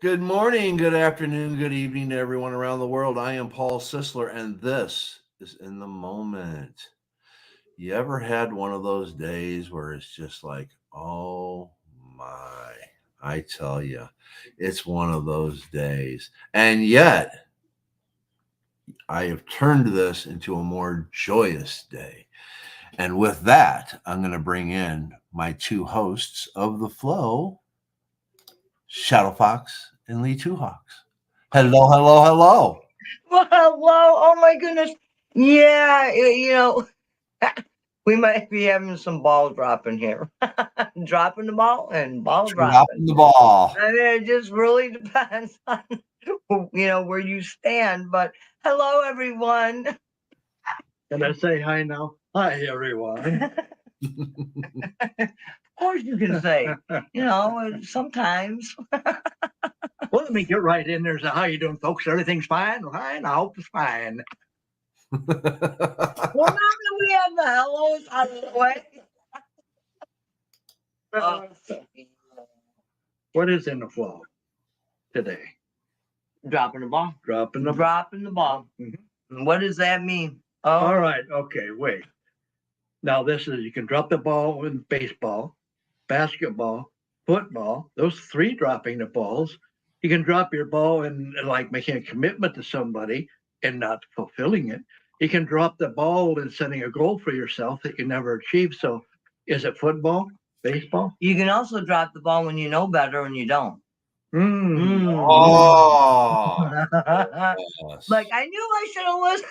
Good morning, good afternoon, good evening to everyone around the world. I am Paul Sisler, and this is In the Moment. You ever had one of those days where it's just like, oh my, I tell you, it's one of those days. And yet, I have turned this into a more joyous day. And with that, I'm going to bring in my two hosts of the flow, Shadow Fox and Lee Two Hawks. Hello, hello, hello. Well, hello. Oh my goodness. Yeah, we might be having some ball dropping here. Dropping the ball and ball dropping. Dropping the ball. I mean, it just really depends on where you stand. But hello, everyone. Can I say hi now? Hi, everyone. Of course, you can say. Sometimes. Well, let me get right in there. So, how you doing, folks? Everything's fine? Fine. I hope it's fine. Well, now that we have the hellos out of the way. What is in the flow today? Dropping the ball. Dropping the Dropping the ball. Mhm. What does that mean? All right. Okay. Wait. Now, this is you can drop the ball in baseball, basketball, football. Those three dropping the balls. You can drop your ball and like making a commitment to somebody and not fulfilling it. You can drop the ball and setting a goal for yourself that you never achieved. So, is it football, baseball? You can also drop the ball when you know better and you don't. Oh, yes. Like I knew I should have listened.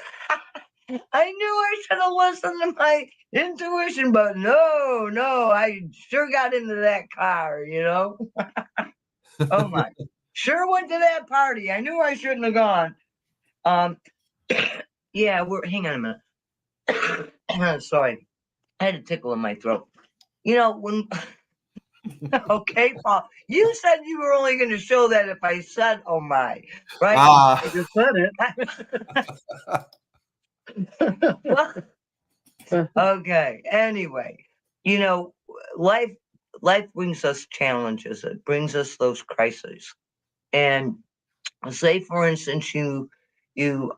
I knew I should have listened to my intuition, but no, I sure got into that car. Oh my. Sure went to that party. I knew I shouldn't have gone. Um yeah, hang on a minute. Sorry. I had a tickle in my throat. When okay, Paul. You said you were only going to show that if I said, "Oh my," right? Ah, I just said it. Well, okay. Anyway, you know, life life brings us challenges. It brings us those crises. And say, for instance, like with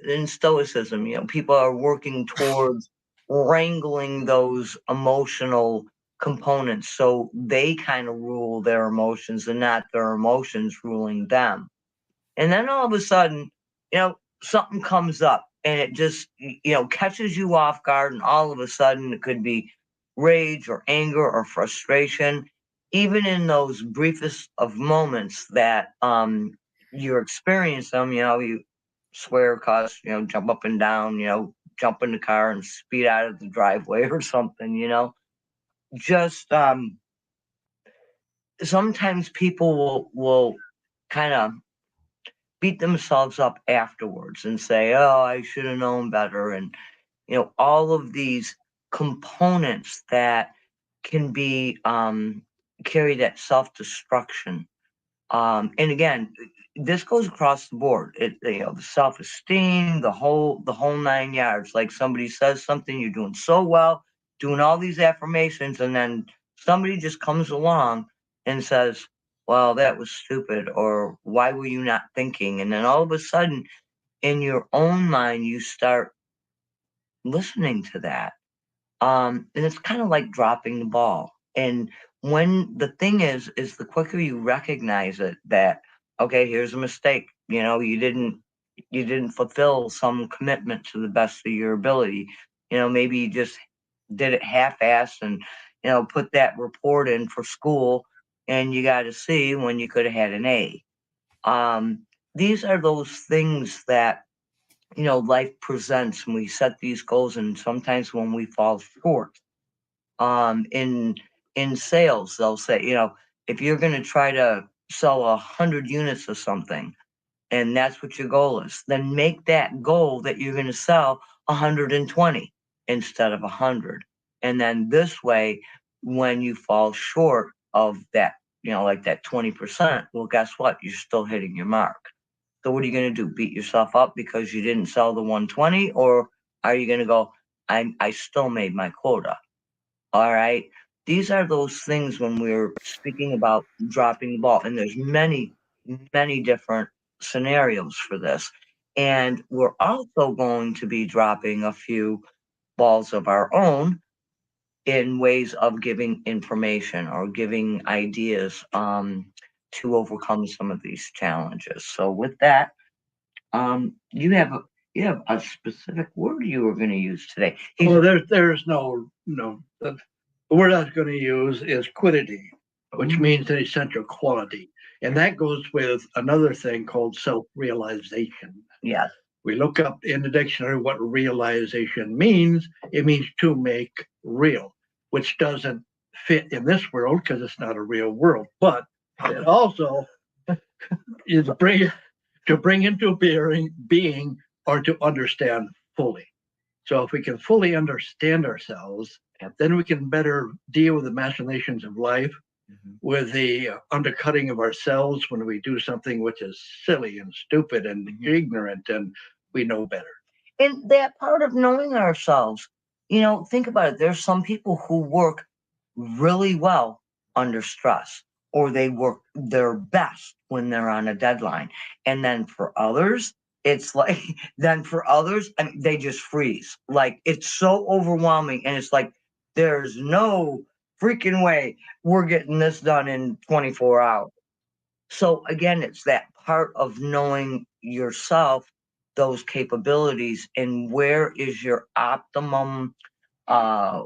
in Stoicism, people are working towards wrangling those emotional components so they kind of rule their emotions and not their emotions ruling them. And then all of a sudden, something comes up and it just, catches you off guard. And all of a sudden, it could be rage or anger or frustration, even in those briefest of moments that you experience them. You swear, cuss, jump up and down, jump in the car and speed out of the driveway or something. Just sometimes people will kind of beat themselves up afterwards and say, "Oh, I should have known better," and all of these components that can be carry that self-destruction. And again, this goes across the board. The self-esteem, the whole 9 yards. Like somebody says something, you're doing so well, doing all these affirmations, and then somebody just comes along and says, "Well, that was stupid," or "Why were you not thinking?" And then all of a sudden, in your own mind, you start listening to that. And it's kind of like dropping the ball. And when the thing is the quicker you recognize it that, okay, here's a mistake. You didn't fulfill some commitment to the best of your ability. Maybe you just did it half-assed and, put that report in for school and you got a C when you could have had an A. These are those things that life presents when we set these goals, and sometimes when we fall short. In sales, they'll say, if you're going to try to sell 100 units of something, and that's what your goal is, then make that goal that you're going to sell 120 instead of 100. And then this way, when you fall short of that, like that 20%, well, guess what? You're still hitting your mark. So what are you going to do? Beat yourself up because you didn't sell the 120, or are you going to go, I still made my quota? All right. these are those things when we're speaking about dropping the ball, and there's many, many different scenarios for this. And we're also going to be dropping a few balls of our own in ways of giving information or giving ideas to overcome some of these challenges. So with that, you have a specific word you were going to use today. Well, there's no. The word I was going to use is quiddity, which means an essential quality. And that goes with another thing called self-realization. Yes. We look up in the dictionary what realization means. It means to make real, which doesn't fit in this world because it's not a real world. But it also is to bring into being or to understand fully. So if we can fully understand ourselves, then we can better deal with the machinations of life, with the undercutting of ourselves when we do something which is silly and stupid and ignorant and we know better. And that part of knowing ourselves, think about it. There's some people who work really well under stress, or they work their best when they're on a deadline. And then for others, it's like, I mean, they just freeze. Like, it's so overwhelming. And it's like, there's no freaking way we're getting this done in 24 hours. So again, it's that part of knowing yourself, those capabilities, and where is your optimum, uh,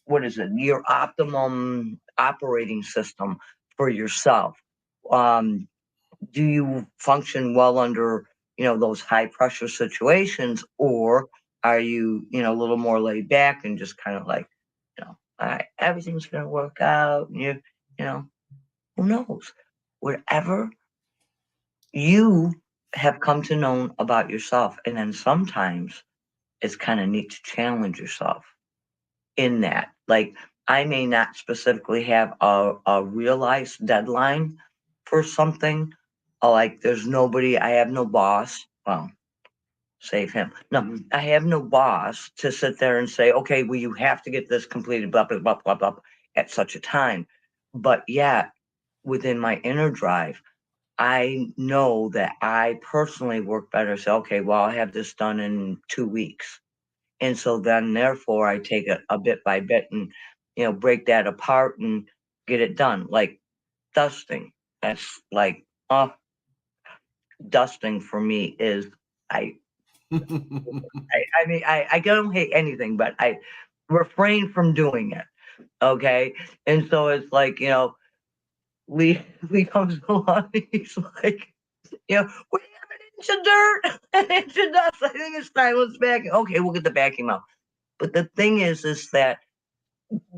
what is it? Your optimum operating system for yourself. Um, do you function well under, those high pressure situations, or are you, a little more laid back and just kind of like, all right, everything's going to work out. And you know, who knows? Whatever you have come to know about yourself. And then sometimes it's kind of neat to challenge yourself in that. Like, I may not specifically have a realized deadline for something. Like, I have no boss. Well, save him. No, I have no boss to sit there and say, okay, well, you have to get this completed, blah, blah, blah, blah, blah, at such a time. But yeah, within my inner drive, I know that I personally work better. So, okay, well, I'll have this done in 2 weeks. And so then, therefore, I take it a bit by bit and, break that apart and get it done. Like dusting. That's like, dusting for me is, I, I mean, I don't hate anything, but I refrain from doing it. Okay. And so it's like, Lee comes along and he's like, we have an inch of dirt, an inch of dust. I think it's time. Let's vacuum. Okay, we'll get the vacuum out. But the thing is that,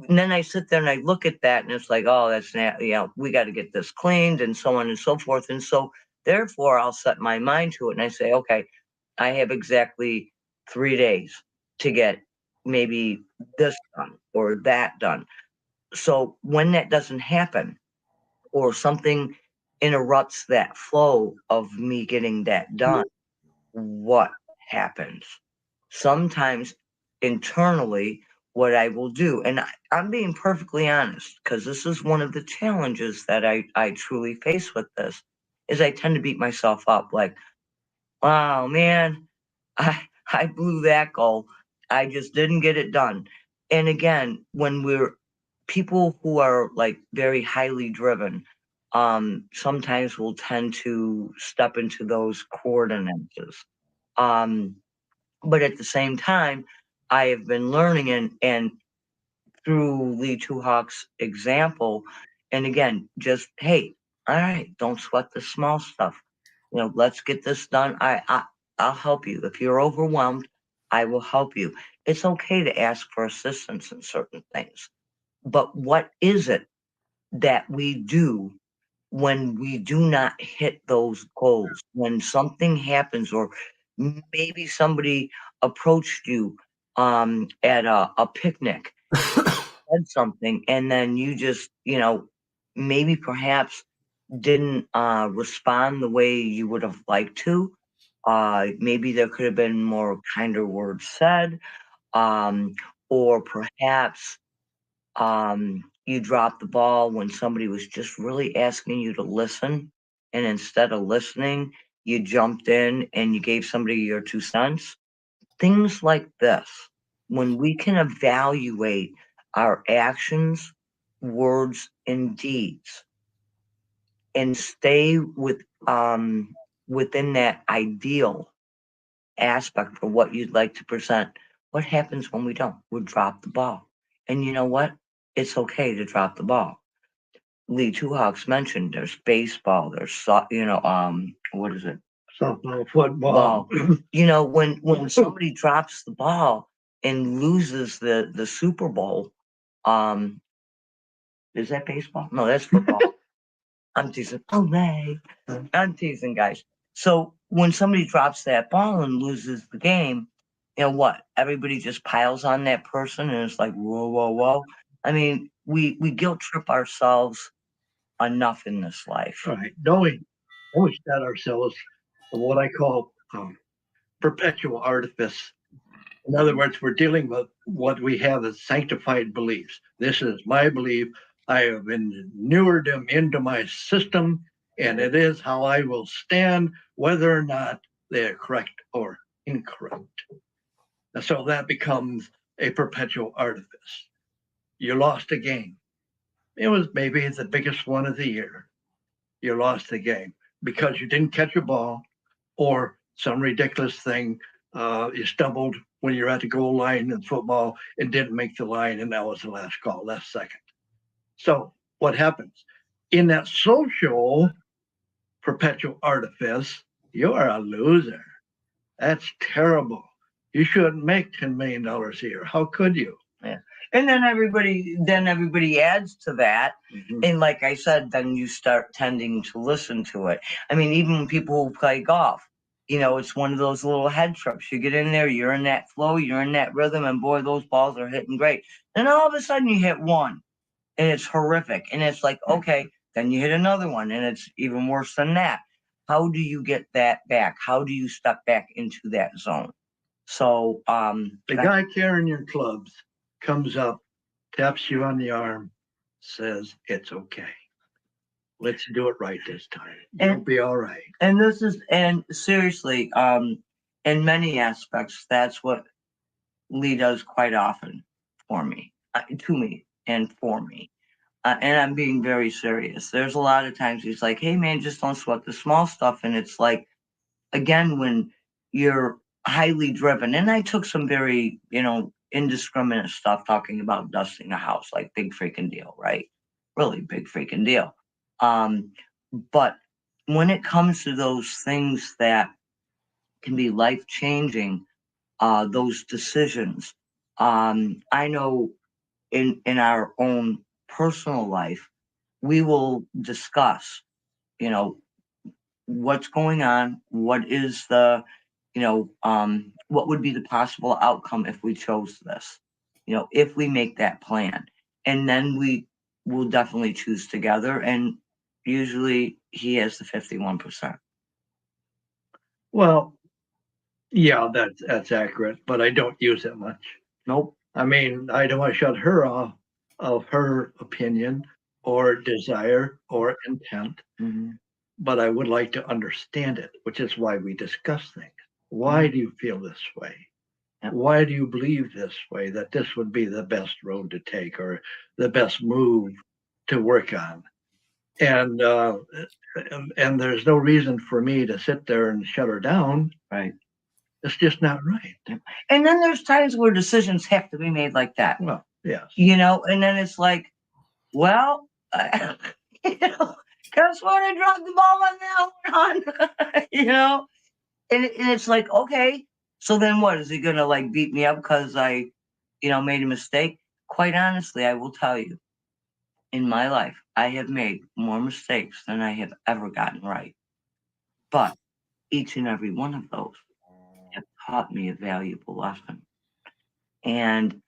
and then I sit there and I look at that, and it's like, oh, that's not, we got to get this cleaned, and so on and so forth. And so, therefore, I'll set my mind to it, and I say, okay, I have exactly 3 days to get maybe this done or that done. So when that doesn't happen, or something interrupts that flow of me getting that done, what happens? Sometimes internally, what I will do, and I'm being perfectly honest, because this is one of the challenges that I truly face with this, is I tend to beat myself up like, wow, man, I blew that goal. I just didn't get it done. And again, when we're people who are like very highly driven, sometimes will tend to step into those coordinates. Um, but at the same time, I have been learning and through Lee Two Hawk's example, and again, just hey, all right, don't sweat the small stuff. Let's get this done. I'll help you. If you're overwhelmed, I will help you. It's okay to ask for assistance in certain things. But what is it that we do when we do not hit those goals? When something happens, or maybe somebody approached you at a picnic, said something, and then you just, maybe perhaps didn't respond the way you would have liked to. Maybe there could have been more kinder words said, um, or perhaps You dropped the ball when somebody was just really asking you to listen, and instead of listening, you jumped in and you gave somebody your 2 cents. Things like this, when we can evaluate our actions, words, and deeds, and stay within that ideal aspect for what you'd like to present. What happens when we don't? We drop the ball. And you know what? It's okay to drop the ball. Lee Two Hawks mentioned there's baseball, there's what is it? Softball, football. When somebody drops the ball and loses the Super Bowl, is that baseball? No, that's football. I'm teasing. Oh, May. I'm teasing, guys. So when somebody drops that ball and loses the game, you know what? Everybody just piles on that person, and it's like, whoa, whoa, whoa. I mean, we guilt trip ourselves enough in this life. Right. Knowing we set ourselves what I call perpetual artifice. In other words, we're dealing with what we have as sanctified beliefs. This is my belief. I have inured them into my system, and it is how I will stand, whether or not they are correct or incorrect. And so that becomes a perpetual artifice. You lost a game. It was maybe the biggest one of the year. You lost the game because you didn't catch a ball or some ridiculous thing. You stumbled when you're at the goal line in football and didn't make the line, and that was the last call, last second. So what happens? In that social perpetual artifice, you are a loser. That's terrible. You shouldn't make $10 million a year. How could you? Yeah. And then everybody adds to that. Mhm. And like I said, then you start tending to listen to it. I mean, even people who play golf, it's one of those little head trips. You get in there, you're in that flow, you're in that rhythm, and boy, those balls are hitting great. Then all of a sudden you hit one and it's horrific. And it's like, okay, then you hit another one and it's even worse than that. How do you get that back? How do you step back into that zone? So the guy carrying your clubs comes up, taps you on the arm, says, "It's okay. Let's do it right this time. You'll be all right." And seriously, in many aspects, that's what Lee does quite often for me, to me, and for me. And I'm being very serious. There's a lot of times he's like, "Hey, man, just don't sweat the small stuff." And it's like, again, when you're highly driven, and I took some very, indiscriminate stuff talking about dusting a house, like big freaking deal, right? Really big freaking deal. But when it comes to those things that can be life changing, those decisions, I know in our own personal life, we will discuss, you know, what's going on, what is what would be the possible outcome if we chose this, if we make that plan, and then we will definitely choose together. And usually he has the 51%. Well, yeah, that's accurate, but I don't use it much. Nope. I mean, I don't want to shut her off of her opinion or desire or intent, but I would like to understand it, which is why we discuss things. Why do you feel this way? Yep. Why do you believe this way, that this would be the best road to take or the best move to work on? And there's no reason for me to sit there and shut her down. Right. It's just not right. And then there's times where decisions have to be made like that. Well, yes. And then it's like, well, guess what? I dropped the ball on that one, and it's like, okay, so then what? Is he going to like beat me up because I, made a mistake? Quite honestly, I will tell you, in my life, I have made more mistakes than I have ever gotten right. But each and every one of those have taught me a valuable lesson. And,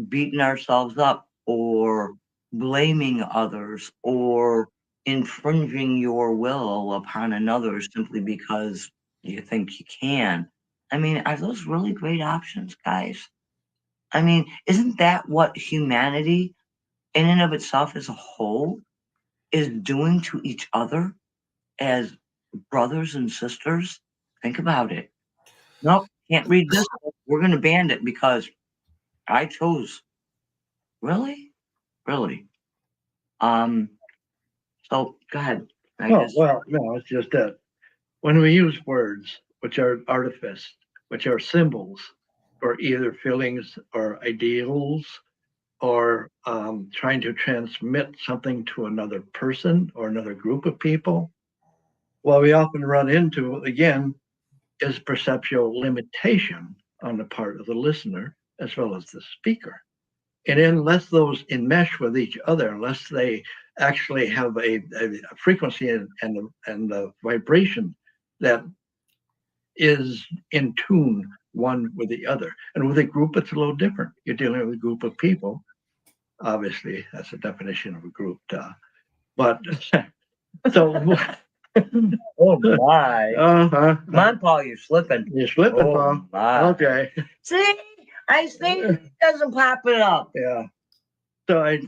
beating ourselves up or blaming others or infringing your will upon another simply because you think you can. I mean, are those really great options, guys? I mean, isn't that what humanity in and of itself as a whole is doing to each other as brothers and sisters? Think about it. Nope, can't read this book. We're going to ban it because I chose. Really? Really? So go ahead. I Oh, guess. well, no, it's just that when we use words, which are artifice, which are symbols for either feelings or ideals, or trying to transmit something to another person or another group of people, what we often run into, again, is perceptual limitation on the part of the listener as well as the speaker. And unless those enmesh with each other, unless they actually have a frequency and the vibration that is in tune one with the other. And with a group, it's a little different. You're dealing with a group of people. Obviously, that's a definition of a group. But so, Oh my! Come on, Paul, you're slipping. You're slipping, Oh Paul. my! Okay. See, I see. It doesn't pop it up. Yeah. So again,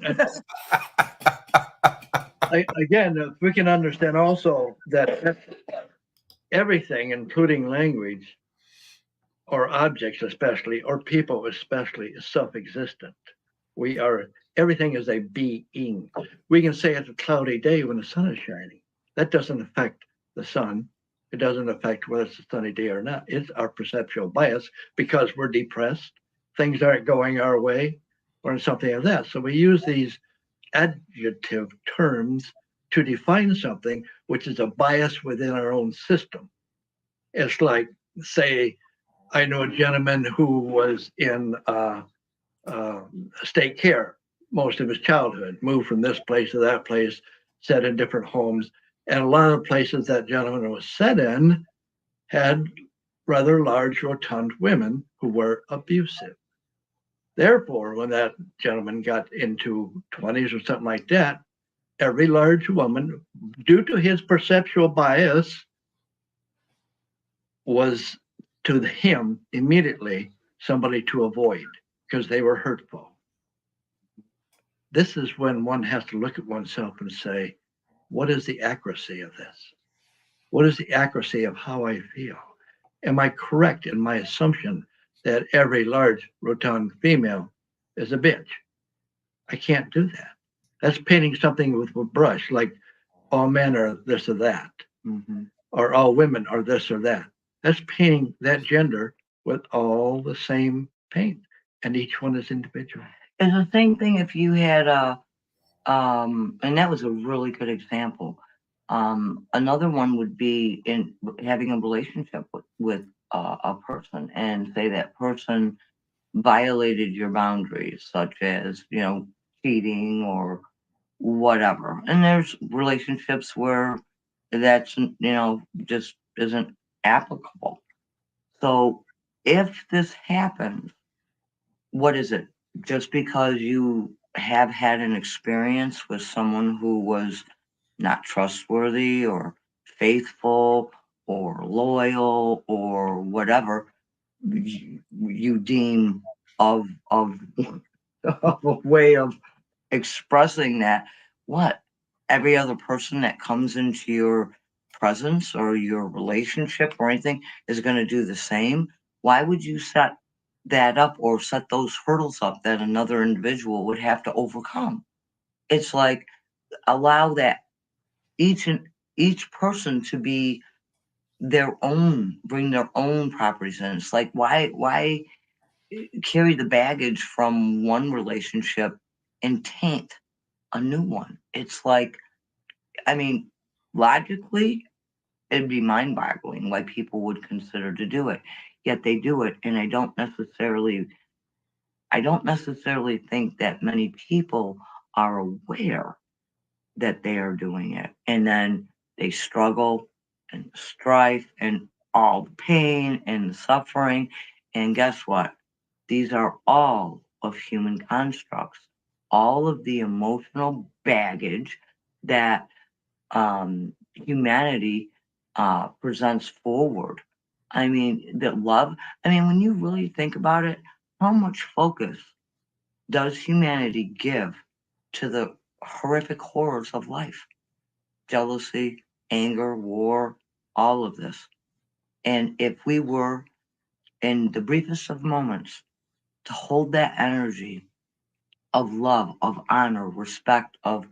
if we can understand also that everything, including language, or objects especially, or people especially, is self-existent. We are, everything is a being. We can say it's a cloudy day when the sun is shining. That doesn't affect the sun. It doesn't affect whether it's a sunny day or not. It's our perceptual bias because we're depressed, things aren't going our way, or something like that. So we use these adjective terms to define something which is a bias within our own system. It's like, say, I know a gentleman who was in state care most of his childhood, moved from this place to that place, set in different homes. And a lot of places that gentleman was set in had rather large, rotund women who were abusive. Therefore, when that gentleman got into 20s or something like that, every large woman, due to his perceptual bias, was to him immediately somebody to avoid because they were hurtful. This is when one has to look at oneself and say, what is the accuracy of this? What is the accuracy of how I feel? Am I correct in my assumption that every large, rotund female is a bitch? I can't do that. That's painting something with a brush, like all men are this or that, or all women are this or that. That's painting that gender with all the same paint, and each one is individual. It's the same thing if you had and that was a really good example. Another one would be in having a relationship with a person, and say that person violated your boundaries, such as, cheating or whatever. And there's relationships where that's, just isn't applicable. So if this happens, what is it? Just because you have had an experience with someone who was not trustworthy or faithful or loyal or whatever, you deem of of a way of expressing that, what, every other person that comes into your presence or your relationship or anything is going to do the same? Why would you set that up or set those hurdles up that another individual would have to overcome? It's like, allow that each person to be their own, bring their own properties in. It's like, why carry the baggage from one relationship and taint a new one? It's like, I mean, logically, it'd be mind-boggling why people would consider to do it, yet they do it. And I don't necessarily think that many people are aware that they are doing it, and then they struggle and strife and all the pain and the suffering. And guess what? These are all of human constructs, all of the emotional baggage that humanity presents forward. I mean, that love, I mean, when you really think about it, how much focus does humanity give to the horrific horrors of life? Jealousy, anger, war, all of this. And if we were, in the briefest of moments, to hold that energy of love, of honor, respect, of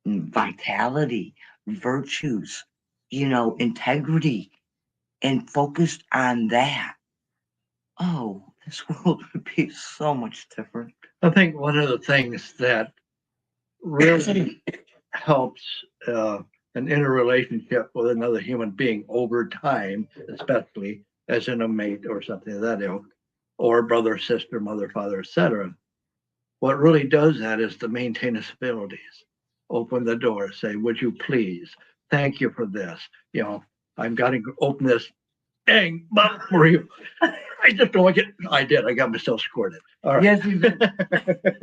vitality, virtues, integrity, and focused on that, oh, this world would be so much different. I think one of the things that really helps an interrelationship with another human being over time, especially as in a mate or something of that ilk, or brother, sister, mother, father, etc. What really does that is to maintain the civilities. Open the door, say, would you please? Thank you for this. I'm going to open this dang bottle for you. I just don't like it. I did. I got myself squirted. All right. Yes, you did.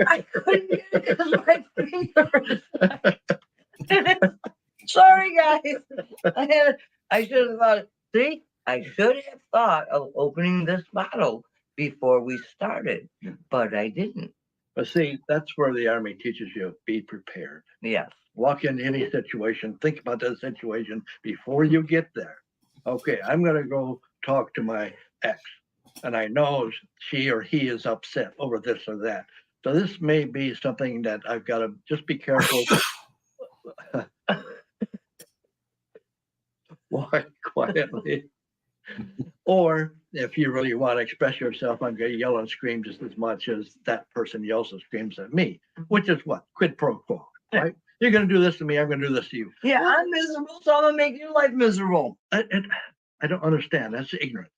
I couldn't get it because my fingers. Sorry, guys. I should have thought. See, I should have thought of opening this bottle before we started, but I didn't. But see, that's where the Army teaches you, be prepared. Yes. Walk into any situation, think about that situation before you get there. Okay, I'm going to go talk to my ex, and I know she or he is upset over this or that. So this may be something that I've got to just be careful. Walk quietly. Or if you really want to express yourself, I'm going to yell and scream just as much as that person yells and screams at me, which is what? Quid pro quo, right? You're going to do this to me, I'm going to do this to you. Yeah, I'm miserable, so I'm going to make your life miserable. I don't understand. That's ignorance.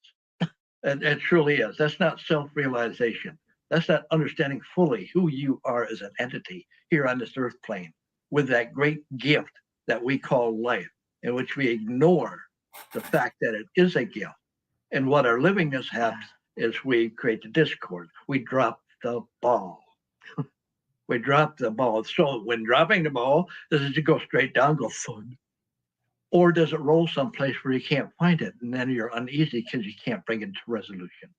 It truly is. That's not self-realization. That's not understanding fully who you are as an entity here on this earth plane with that great gift that we call life, in which we ignore the fact that it is a gift. And what our living mishaps is we create the discord. We drop the ball. We drop the ball. So when dropping the ball, does it go straight down, go thud? Or does it roll someplace where you can't find it? And then you're uneasy because you can't bring it to resolution.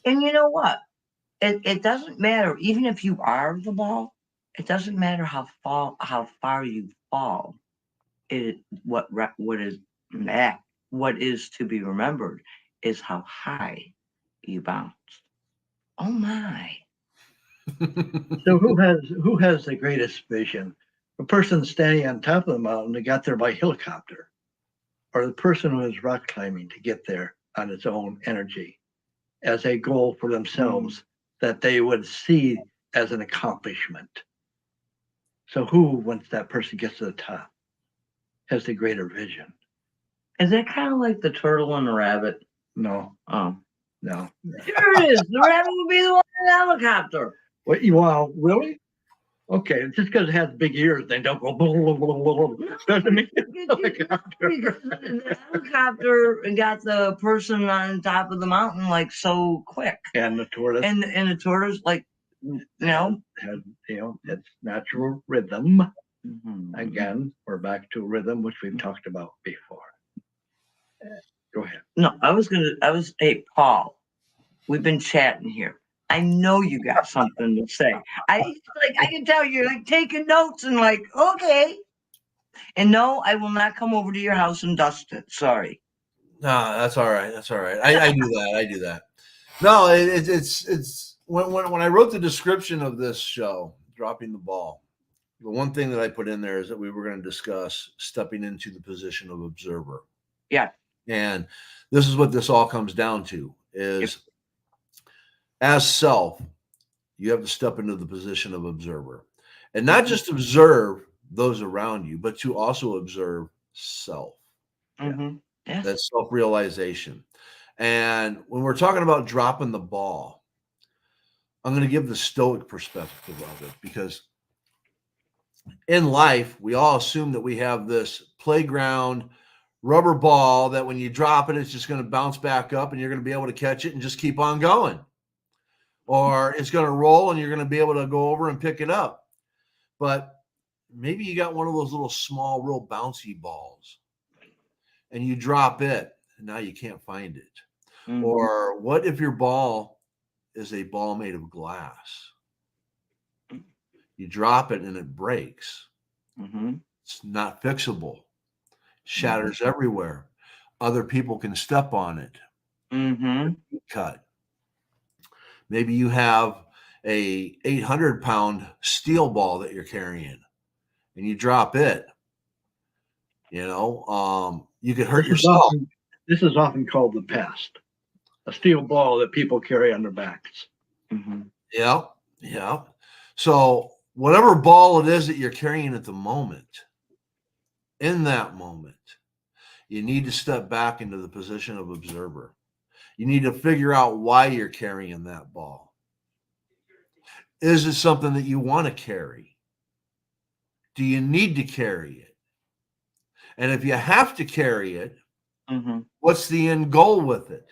And you know what? It doesn't matter. Even if you are the ball, it doesn't matter how far you fall. What is to be remembered is how high you bounce. Oh my. So who has the greatest vision? The person standing on top of the mountain that got there by helicopter, or the person who is rock climbing to get there on its own energy as a goal for themselves that they would see as an accomplishment? So who, once that person gets to the top, has the greater vision? Is that kind of like the turtle and the rabbit? No. Oh. No. Sure it is. The rabbit will be the one in the helicopter. What, wow, really? Okay, just because it has big ears, they don't go blah, blah, blah, blah, blah, doesn't mean it's helicopter. Because the helicopter got the person on top of the mountain like so quick. And the tortoise. And the tortoise, like, had, its natural rhythm. Mm-hmm. Again, we're back to rhythm, which we've talked about before. Go ahead. No, hey, Paul, we've been chatting here. I know you got something to say. I can tell you're like taking notes and like, okay. And no, I will not come over to your house and dust it. Sorry. No, that's all right. That's all right. I do that. I do that. No, it's when I wrote the description of this show, Dropping the Ball, the one thing that I put in there is that we were going to discuss stepping into the position of observer. Yeah. And this is what this all comes down to is as self, you have to step into the position of observer and not just observe those around you, but to also observe self. Mm-hmm. Yes. That's self-realization. And when we're talking about dropping the ball, I'm going to give the stoic perspective of it because in life, we all assume that we have this playground rubber ball that when you drop it, it's just going to bounce back up and you're going to be able to catch it and just keep on going. Or it's going to roll and you're going to be able to go over and pick it up. But maybe you got one of those little small, real bouncy balls and you drop it and now you can't find it. Mm-hmm. Or what if your ball is a ball made of glass. You drop it and it breaks. Mm-hmm. It's not fixable. Shatters everywhere. Other people can step on it. Mm-hmm. Cut. Maybe you have a 800-pound steel ball that you're carrying, and you drop it. You could hurt yourself. This is often called the past, a steel ball that people carry on their backs. Mm-hmm. Yeah, yeah. So whatever ball it is that you're carrying at the moment, in that moment, you need to step back into the position of observer. You need to figure out why you're carrying that ball. Is it something that you want to carry? Do you need to carry it? And if you have to carry it, what's the end goal with it?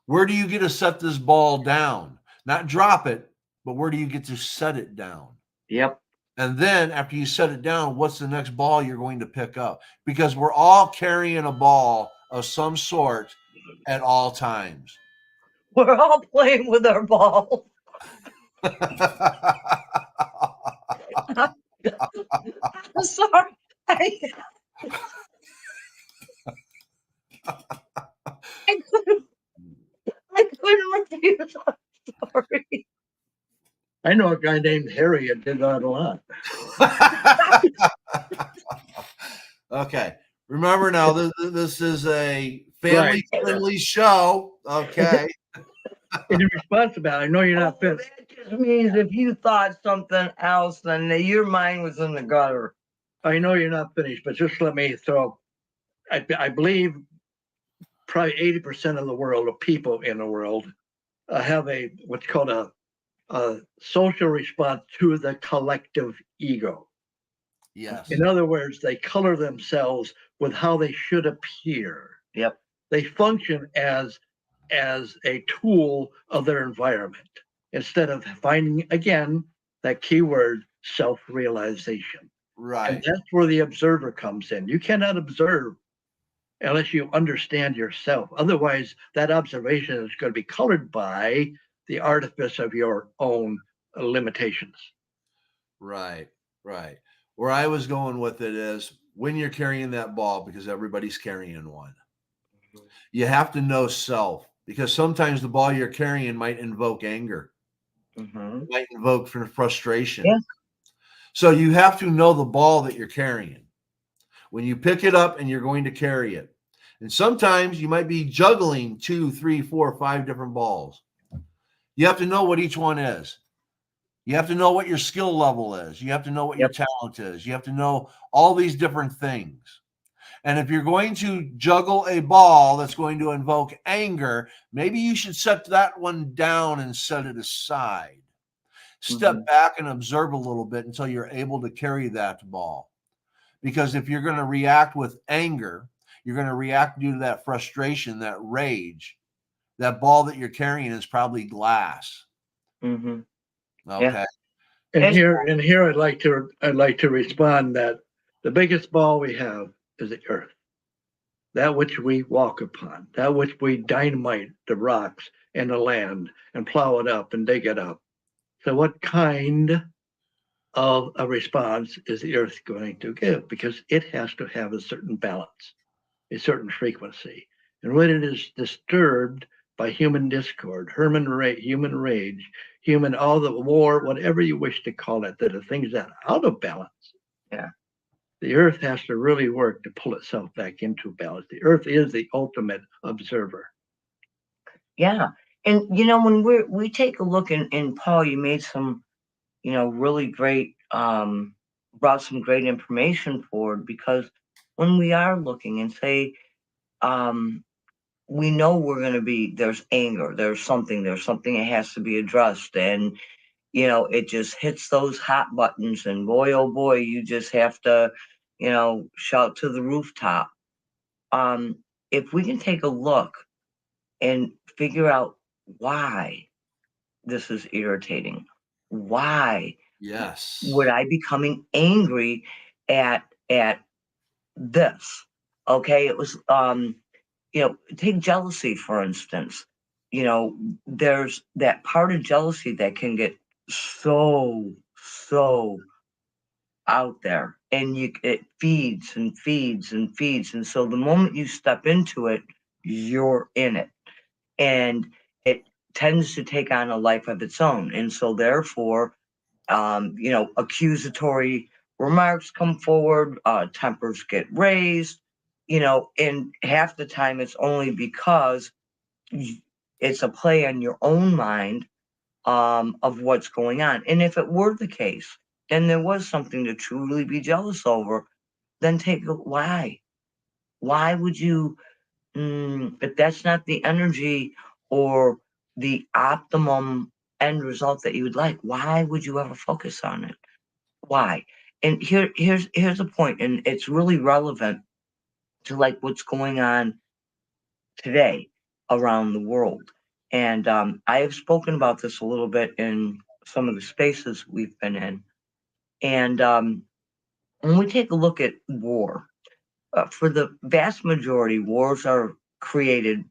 Where do you get to set this ball down? Not drop it, but where do you get to set it down? Yep. And then after you set it down, what's the next ball you're going to pick up? Because we're all carrying a ball of some sort at all times. We're all playing with our ball. I'm sorry. I couldn't refuse. I'm sorry. I know a guy named Harry that did that a lot. Okay. Remember now, this is a family-friendly show. Okay. In response to that, I know you're not finished. That just means if you thought something else, then your mind was in the gutter. I know you're not finished, but just let me throw. I believe probably 80% of the world, of people in the world, have what's called a social response to the collective ego. Yes. In other words, they color themselves with how they should appear. Yep. They function as a tool of their environment instead of finding, again, that key word, self-realization. Right. And that's where the observer comes in. You cannot observe unless you understand yourself. Otherwise, that observation is going to be colored by the artifice of your own limitations. Right. Where I was going with it is when you're carrying that ball, because everybody's carrying one, you have to know self, because sometimes the ball you're carrying might invoke anger, might invoke frustration. Yeah. So you have to know the ball that you're carrying when you pick it up and you're going to carry it. And sometimes you might be juggling 2, 3, 4, 5 different balls. You have to know what each one is. You have to know what your skill level is. You have to know what your talent is. You have to know all these different things. And if you're going to juggle a ball that's going to invoke anger, maybe you should set that one down and set it aside. Step back and observe a little bit until you're able to carry that ball. Because if you're going to react with anger, you're going to react due to that frustration, that rage. That ball that you're carrying is probably glass. Okay. Yeah. And here I'd like to respond that the biggest ball we have is the earth. That which we walk upon, that which we dynamite the rocks and the land and plow it up and dig it up. So what kind of a response is the earth going to give? Because it has to have a certain balance, a certain frequency. And when it is disturbed by human discord, human rage, all the war, whatever you wish to call it, that are things that are out of balance. Yeah. The earth has to really work to pull itself back into balance. The earth is the ultimate observer. Yeah. And, when we take a look, and Paul, you made some, really great, brought some great information forward, because when we are looking and say, we know we're going to be, there's anger, there's something that has to be addressed. And, it just hits those hot buttons, and boy, oh boy, you just have to, shout to the rooftop. If we can take a look and figure out why this is irritating, why would I be becoming angry at this? Okay, it was take jealousy, for instance. you know, there's that part of jealousy that can get so out there, and it feeds and feeds and feeds. And so the moment you step into it, you're in it. And it tends to take on a life of its own. And so therefore, you know, accusatory remarks come forward, tempers get raised, you know, and half the time it's only because it's a play on your own mind, of what's going on. And if it were the case, and there was something to truly be jealous over, then take a why? Why would you, if that's not the energy or the optimum end result that you would like, why would you ever focus on it? Why? And here's a point, and it's really relevant to like what's going on today around the world. And I have spoken about this a little bit in some of the spaces we've been in. And when we take a look at war, for the vast majority, wars are created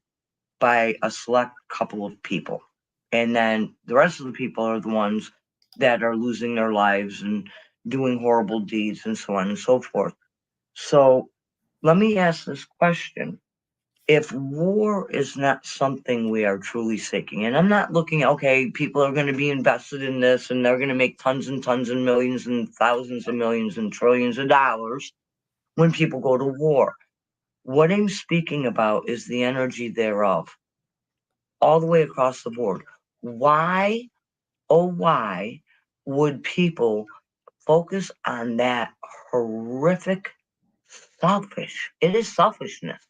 by a select couple of people. And then the rest of the people are the ones that are losing their lives and doing horrible deeds and so on and so forth. So let me ask this question. If war is not something we are truly seeking, and I'm not looking, okay, people are going to be invested in this and they're going to make tons and tons and millions and thousands of millions and trillions of dollars when people go to war. What I'm speaking about is the energy thereof, all the way across the board. Why, oh, why would people focus on that horrific it is selfishness,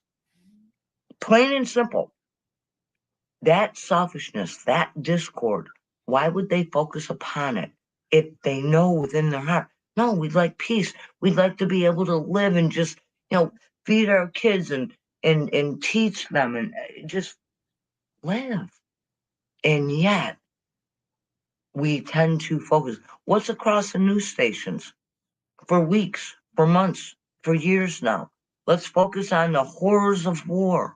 plain and simple. That selfishness, that discord, why would they focus upon it if they know within their heart, no, we'd like peace. We'd like to be able to live and just, you know, feed our kids and teach them and just live. And yet we tend to focus. What's across the news stations for weeks, for months, for years now? Let's focus on the horrors of war.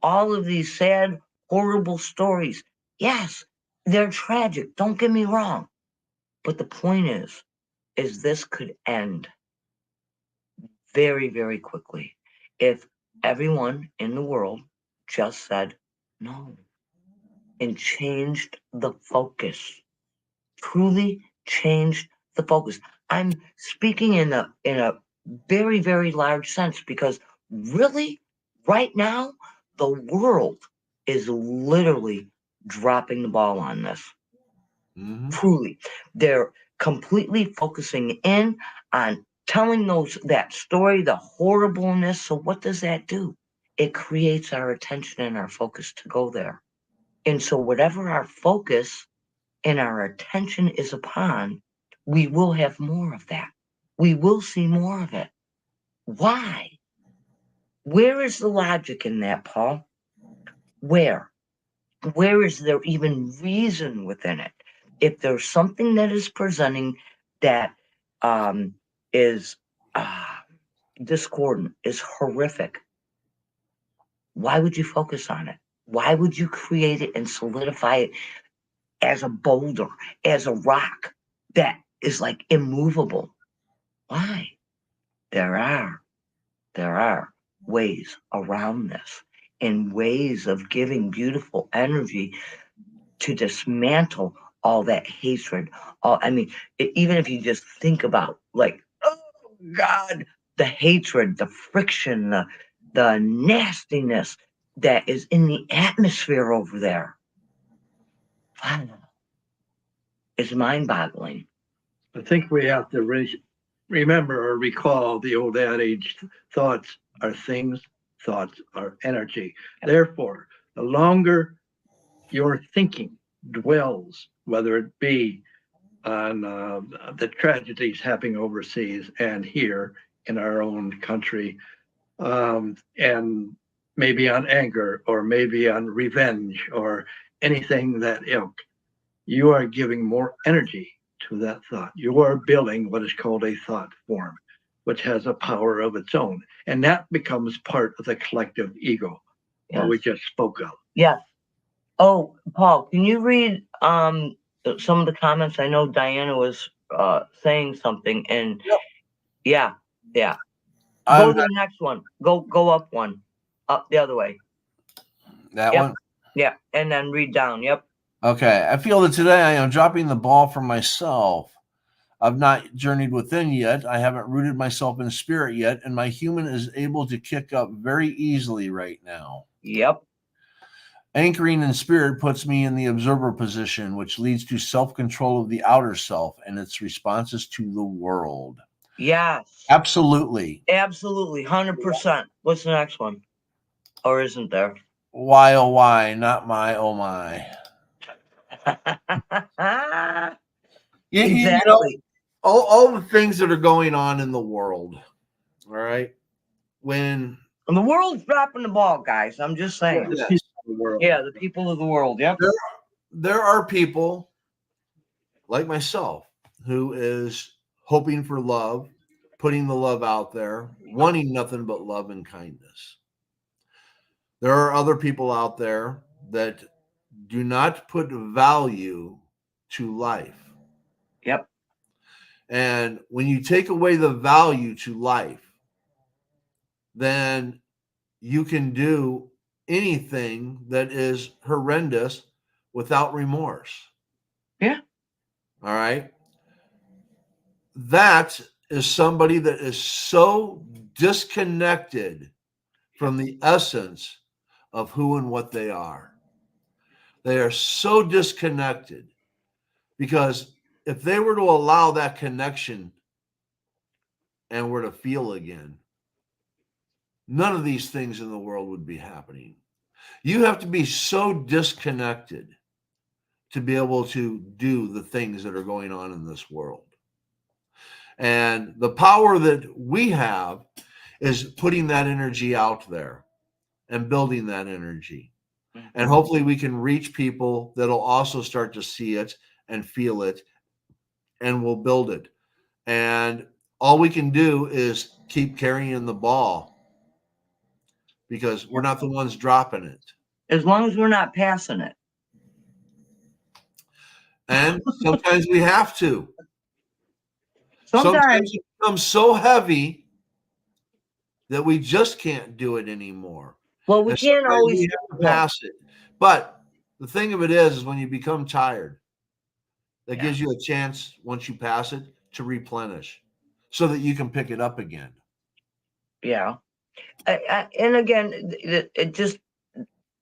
All of these sad, horrible stories. Yes, they're tragic. Don't get me wrong. But the point is this could end very, very quickly if everyone in the world just said no and changed the focus. Truly changed the focus. I'm speaking in a very, very large sense because really, right now, the world is literally dropping the ball on this. Truly, they're completely focusing in on telling that story, the horribleness. So what does that do? It creates our attention and our focus to go there. And so whatever our focus and our attention is upon, we will have more of that. We will see more of it. Why? Where is the logic in that, Paul? Where? Where is there even reason within it? If there's something that is presenting that is discordant, is horrific, why would you focus on it? Why would you create it and solidify it as a boulder, as a rock that is like immovable? Why? There are ways around this and ways of giving beautiful energy to dismantle all that hatred. Even if you just think about like, oh God, the hatred, the friction, the nastiness that is in the atmosphere over there. Wow. It's mind-boggling. I think we have to remember or recall the old adage, thoughts are things, thoughts are energy. Therefore, the longer your thinking dwells, whether it be on the tragedies happening overseas and here in our own country, and maybe on anger or maybe on revenge or anything that ilk, you are giving more energy to that thought. You are building what is called a thought form, which has a power of its own. And that becomes part of the collective ego, what we just spoke of. Yes. Oh, Paul, can you read some of the comments? I know Diana was saying something, and Yep. yeah. Go I'm to the next one. Go up one. Up the other way. that Yep. one. Yeah. And then read down. Yep. Okay. I feel that today I am dropping the ball for myself. I've not journeyed within yet. I haven't rooted myself in spirit yet, and my human is able to kick up very easily right now. Yep. Anchoring in spirit puts me in the observer position, which leads to self control of the outer self and its responses to the world. Yes. Absolutely. Absolutely. 100%. What's the next one? Or isn't there? Why, oh, why? Not my, oh, my. You know, Exactly. all the things that are going on in the world, all right? When And the world's dropping the ball, guys. I'm just saying. The yes, people of the world. Yeah, the people of the world. Yep. there are people like myself who is hoping for love, putting the love out there, wanting nothing but love and kindness. There are other people out there that do not put value to life. Yep. And when you take away the value to life, then you can do anything that is horrendous without remorse. Yeah. All right. That is somebody that is so disconnected from the essence of who and what they are. They are so disconnected because if they were to allow that connection and were to feel again, none of these things in the world would be happening. You have to be so disconnected to be able to do the things that are going on in this world. And the power that we have is putting that energy out there and building that energy. And hopefully we can reach people that'll also start to see it and feel it, and we'll build it. And all we can do is keep carrying the ball because we're not the ones dropping it. As long as we're not passing it. And sometimes we have to. Sometimes. Sometimes it becomes so heavy that we just can't do it anymore. Well, we And can't sometimes always. we have to pass it. But the thing of it is when you become tired, that gives you a chance once you pass it to replenish so that you can pick it up again. Yeah. And again, it just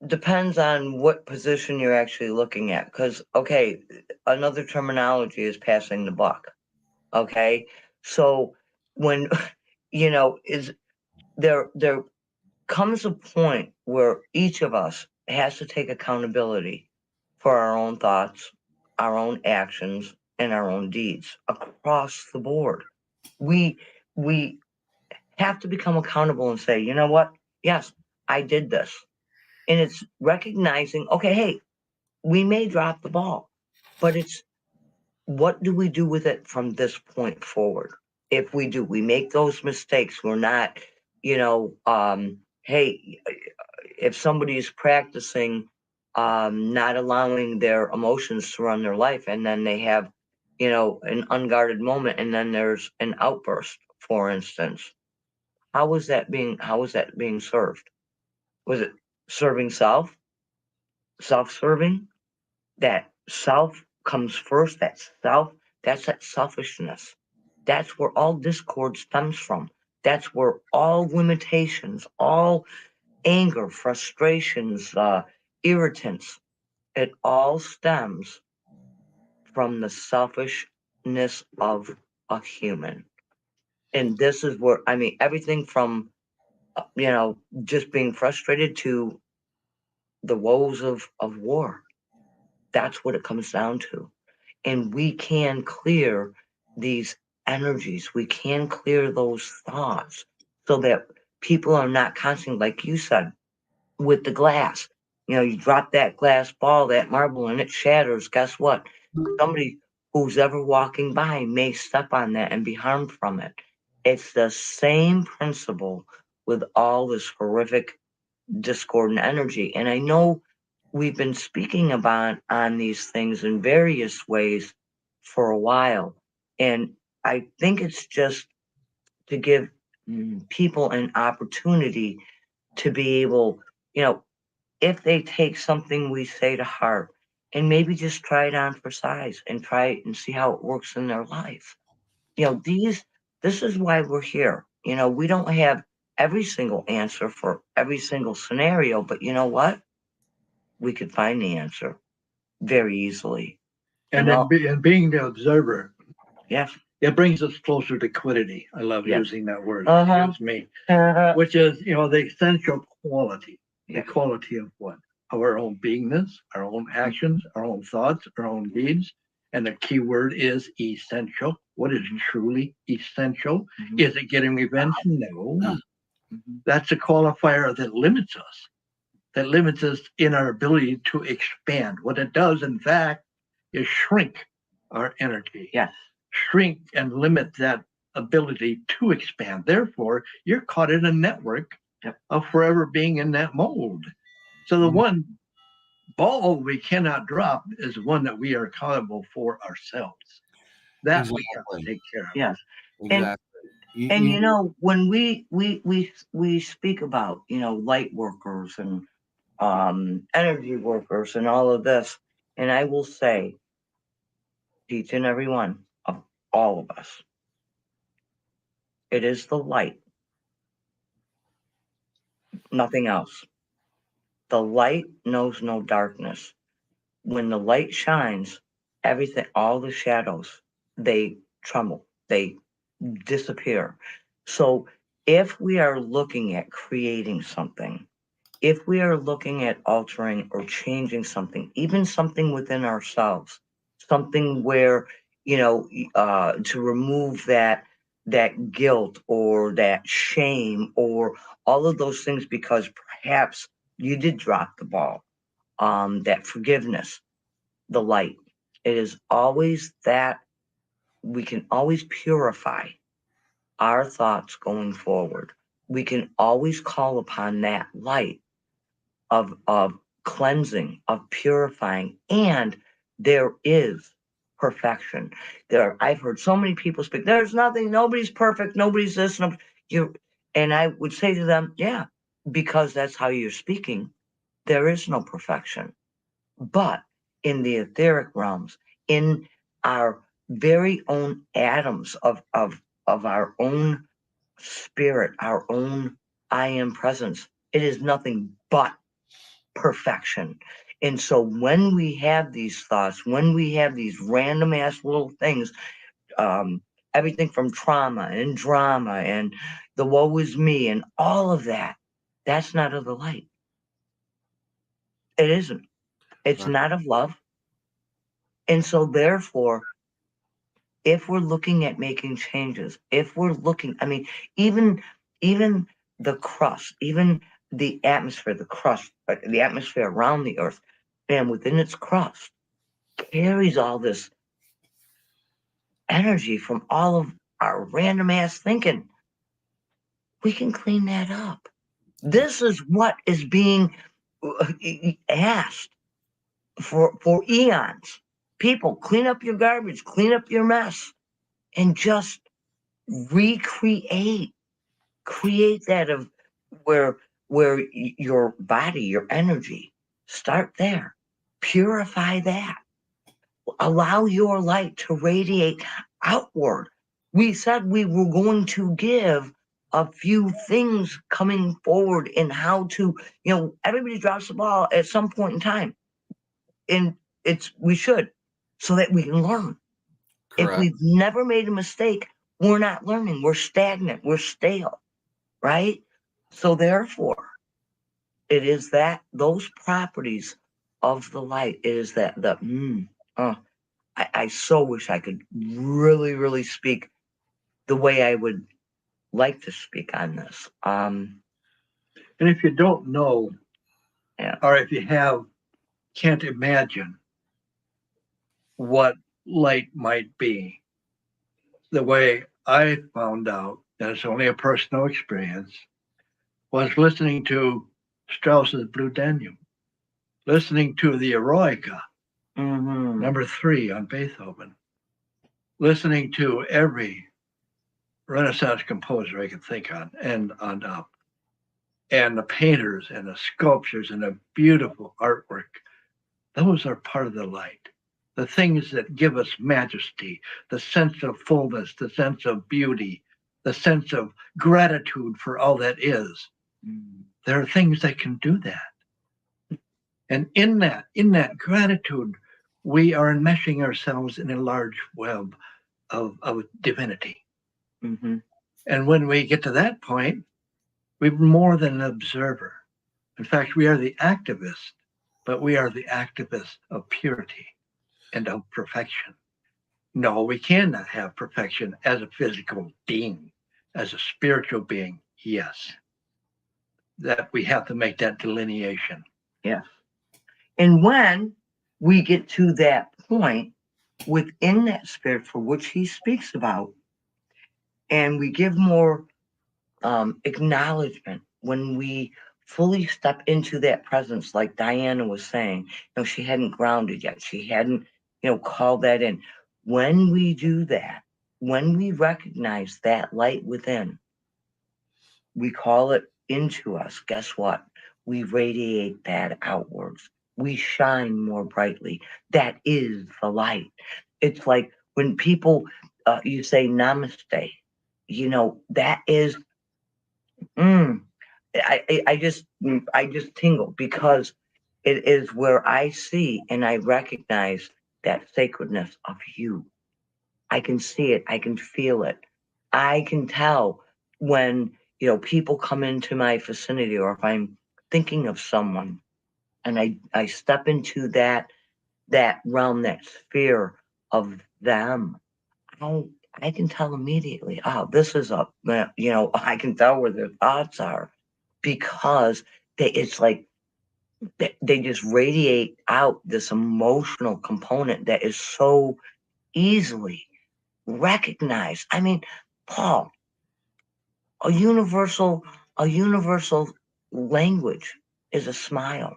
depends on what position you're actually looking at. Because, okay, another terminology is passing the buck. Okay. So when, is there comes a point where each of us has to take accountability for our own thoughts, our own actions, and our own deeds across the board. We have to become accountable and say, you know what? Yes, I did this. And it's recognizing, okay, hey, we may drop the ball, but it's what do we do with it from this point forward? If we make those mistakes, we're not, hey, if somebody is practicing not allowing their emotions to run their life, and then they have, an unguarded moment, and then there's an outburst, for instance. How is that being served? Was it serving self-serving? That self comes first. That's that selfishness. That's where all discord stems from. That's where all limitations, all anger, frustrations, irritants, it all stems from the selfishness of a human. And this is where, I mean, everything from, just being frustrated to the woes of war. That's what it comes down to. And we can clear these energies. We can clear those thoughts so that people are not constantly, like you said, with the glass. You drop that glass ball, that marble, and it shatters. Guess what? Somebody who's ever walking by may step on that and be harmed from it. It's the same principle with all this horrific discordant energy. And I know we've been speaking about on these things in various ways for a while. And I think it's just to give people an opportunity to be able, if they take something we say to heart and maybe just try it on for size and try it and see how it works in their life. This is why we're here. We don't have every single answer for every single scenario, but you know what? We could find the answer very easily. And in being the observer, Yes. it brings us closer to quiddity. I love using that word. Excuse me. Which is, the essential quality. The quality of what? Of our own beingness, our own actions, our own thoughts, our own deeds. And the key word is essential. What is truly essential? Is it getting revenge? No. That's a qualifier that limits us. That limits us in our ability to expand. What it does, in fact, is shrink our energy. Yes. Shrink and limit that ability to expand. Therefore, you're caught in a network of forever being in that mold. So the one ball we cannot drop is one that we are accountable for ourselves. That we have to take care of. Yes. Exactly. And when we speak about light workers and energy workers and all of this, and I will say, each and every one of all of us, it is the light, nothing else. The light knows no darkness. When the light shines, everything, all the shadows, they tremble, they disappear. So if we are looking at creating something, if we are looking at altering or changing something, even something within ourselves, something where, to remove that guilt or that shame or all of those things, because perhaps you did drop the ball, that forgiveness, the light, it is always that we can always purify our thoughts going forward. We can always call upon that light of cleansing, of purifying, and there is perfection. I've heard so many people speak, there's nothing, nobody's perfect, nobody's this, and I would say to them, yeah, because that's how you're speaking. There is no perfection. But in the etheric realms, in our very own atoms of our own spirit, our own I am presence, it is nothing but perfection. And so when we have these thoughts, when we have these random ass little things, everything from trauma and drama and the woe is me and all of that, that's not of the light. It isn't. It's not of love. And so therefore, if we're looking at making changes, if we're looking, even the crust, even the atmosphere, the atmosphere around the earth, and within its crust, carries all this energy from all of our random ass thinking. We can clean that up. This is what is being asked for eons. People, clean up your garbage, clean up your mess, and just create that of where your body, your energy, start there. Purify that. Allow your light to radiate outward. We said we were going to give a few things coming forward in how to, everybody drops the ball at some point in time. And we should, so that we can learn. Correct. If we've never made a mistake, we're not learning. We're stagnant. We're stale, right? So therefore, it is those properties of the light. It is I so wish I could really, really speak the way I would like to speak on this. And if you don't know, or if you can't imagine what light might be, the way I found out, and it's only a personal experience, was listening to Strauss's Blue Danube. listening to the Eroica, Mm-hmm. number 3 on Beethoven, listening to every Renaissance composer I could think on and on up, and the painters and the sculptures and the beautiful artwork. Those are part of the light. The things that give us majesty, the sense of fullness, the sense of beauty, the sense of gratitude for all that is. There are things that can do that. And in that gratitude, we are enmeshing ourselves in a large web of divinity. Mm-hmm. And when we get to that point, we're more than an observer. In fact, we are the activist, but we are the activist of purity and of perfection. No, we cannot have perfection as a physical being, as a spiritual being. Yes, that we have to make that delineation. Yes. And when we get to that point within that spirit for which he speaks about, and we give more acknowledgement, when we fully step into that presence, like Diana was saying, she hadn't grounded yet. She hadn't, called that in. When we do that, when we recognize that light within, we call it into us. Guess what? We radiate that outwards. We shine more brightly. That is the light. It's like when people, you say namaste, that is, I just tingle, because it is where I see and I recognize that sacredness of you. I can see it. I can feel it. I can tell when, people come into my vicinity, or if I'm thinking of someone and I step into that realm, that sphere of them, I can tell immediately, oh, this is I can tell where their thoughts are, because it's like they just radiate out this emotional component that is so easily recognized. I mean, Paul, a universal language is a smile.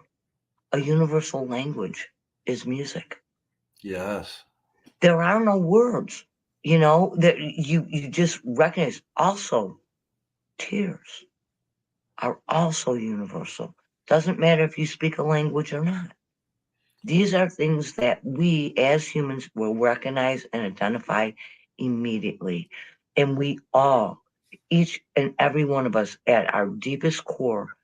A universal language is music. Yes. There are no words, that you just recognize. Also, tears are also universal. Doesn't matter if you speak a language or not. These are things that we as humans will recognize and identify immediately. And we all, each and every one of us at our deepest core,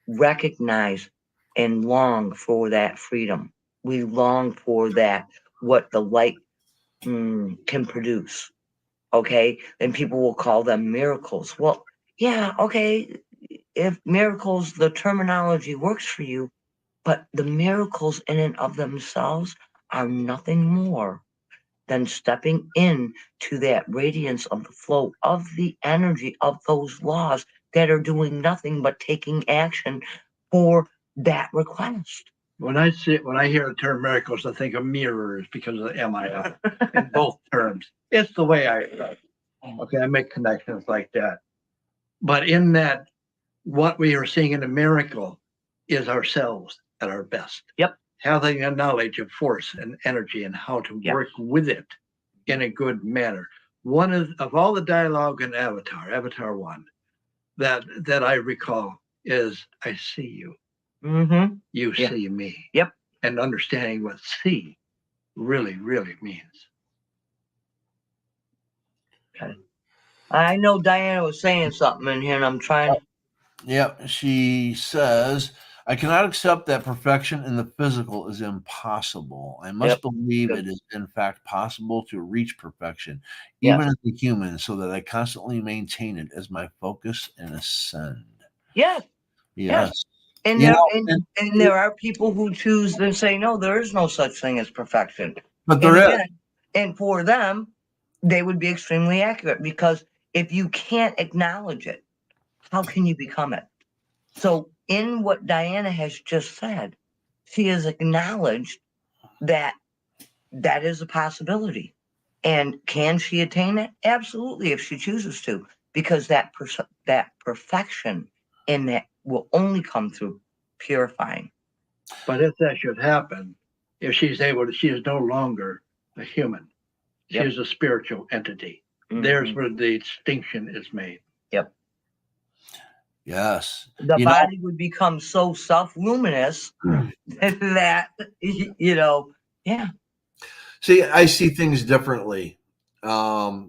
recognize and long for that freedom. We long for that, what the light can produce. Okay. And people will call them miracles. Well, yeah, okay. If miracles, the terminology works for you, but the miracles in and of themselves are nothing more than stepping in to that radiance of the flow of the energy of those laws that are doing nothing but taking action for that request. When I hear the term miracles, I think of mirrors because of the MIL in both terms. It's the way I make connections like that. But in that, what we are seeing in a miracle is ourselves at our best. Yep. Having a knowledge of force and energy and how to work with it in a good manner. One of all the dialogue in Avatar 1, that I recall is, I see you. Mm-hmm. You see me. Yep. And understanding what see really, really means. Okay. I know Diana was saying something in here, and I'm trying. Yep. She says, I cannot accept that perfection in the physical is impossible. I must believe it is, in fact, possible to reach perfection, even as a human, so that I constantly maintain it as my focus and ascend. Yes. Yes. And there are people who choose to say, no, there is no such thing as perfection. But there is. And for them, they would be extremely accurate, because if you can't acknowledge it, how can you become it? So in what Diana has just said, she has acknowledged that is a possibility. And can she attain it? Absolutely, if she chooses to, because that perfection in that will only come through purifying. But if that should happen, if she is no longer a human. She Yep. is a spiritual entity. Mhm. There's where the distinction is made. Yep. Yes. The You know, body would become so self-luminous that, yeah. see, I see things differently. I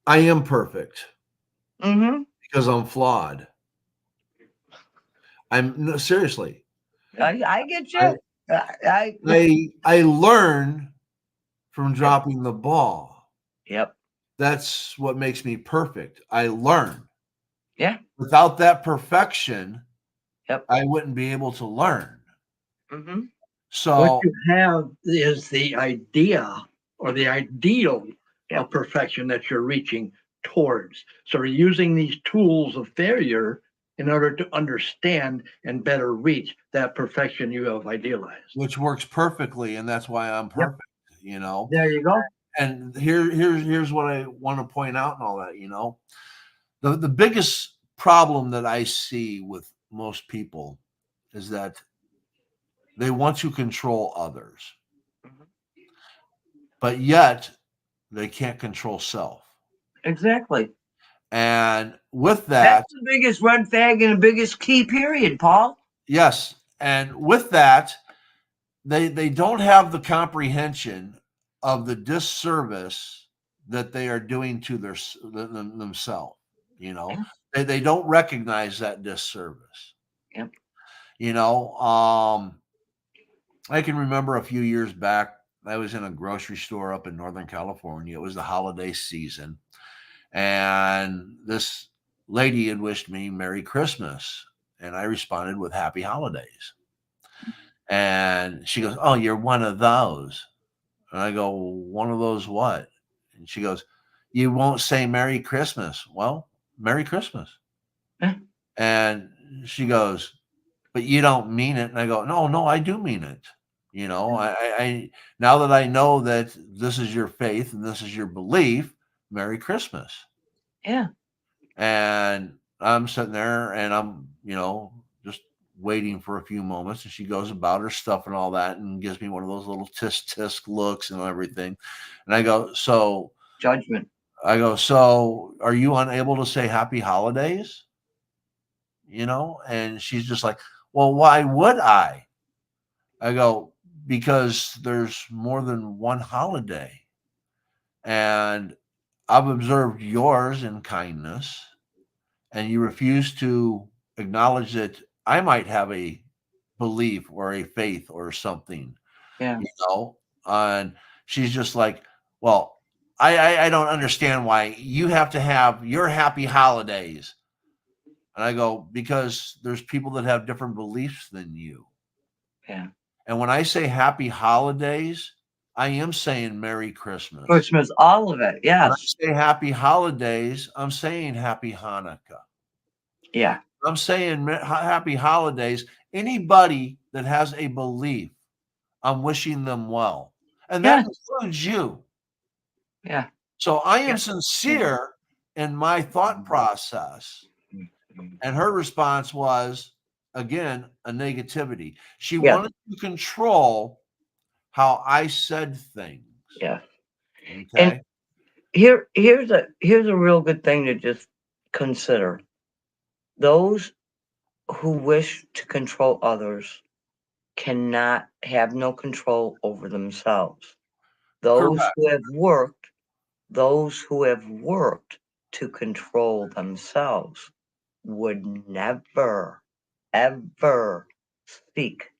am perfect Mm-hmm. because I'm flawed. No, seriously. I get I, you. I I learn from dropping the ball. Yep. That's what makes me perfect. I learn. Yeah. Without that perfection, Yep. I wouldn't be able to learn. Mm-hmm. What So you have is the idea or the ideal Yep. of perfection that you're reaching towards. So you're using these tools of failure in order to understand and better reach that perfection you have idealized. which works perfectly, and that's why I'm Yep. perfect, you know. There you go. And here's what I want to point out and all that, you know. The biggest problem that I see with most people is that they want to control others, Mhm. but yet they can't control self. Exactly. And with that, That's the biggest red flag and the biggest key period, Paul. yes, and with that, they don't have the comprehension of the disservice that they are doing to themselves. You know, they don't recognize that disservice. Yep. You know, I can remember a few years back, I was in a grocery store up in Northern California. It was the holiday season, and this lady had wished me Merry Christmas, and I responded with Happy Holidays. And she goes, "Oh, you're one of those." And I go, "One of those what?" And she goes, "You won't say Merry Christmas." Well, Merry Christmas. Yeah. And she goes, "But you don't mean it." And I go, "No, I do mean it. You know, I now that I know that this is your faith and this is your belief, Merry Christmas." Yeah. And I'm sitting there and I'm, just waiting for a few moments. And she goes about her stuff and all that and gives me one of those little tisk tisk looks and everything. And Judgment. I go, "So are you unable to say happy holidays?" And she's just like, "Well, why would I?" I go, "Because there's more than one holiday. And I've observed yours in kindness, and you refuse to acknowledge that I might have a belief or a faith or something, Yeah. you know." And she's just like, "Well, I don't understand why you have to have your happy holidays." And I go, "Because there's people that have different beliefs than you. Yeah. And when I say happy holidays, I am saying Merry Christmas. Christmas, all of it. When I Yes. say happy holidays, I'm saying happy Hanukkah. Yeah. I'm saying happy holidays. Anybody that has a belief, I'm wishing them well. And that Yes. includes you. Yeah. So I am Yeah. sincere in my thought process." And her response was, again, a negativity. She Yeah. wanted to control how I said things. Yeah. Okay. And here's a real good thing to just consider. Those who wish to control others cannot have no control over themselves. Those Correct. those who have worked to control themselves would never, ever seek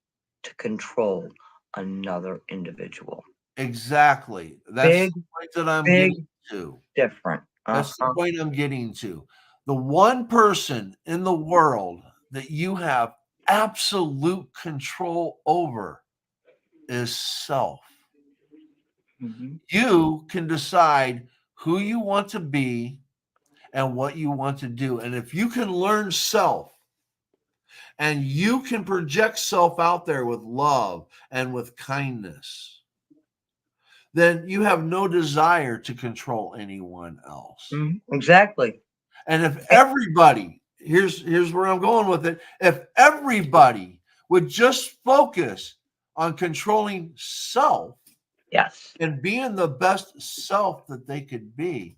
to control another individual. Exactly. That's Big, the point that I'm big getting to. different. That's the point I'm getting to. The one person in the world that you have absolute control over is self. Mhm. You can decide who you want to be and what you want to do. And if you can learn self and you can project self out there with love and with kindness, then you have no desire to control anyone else. Exactly. And if everybody, here's where I'm going with it. If everybody would just focus on controlling self Yes. and being the best self that they could be,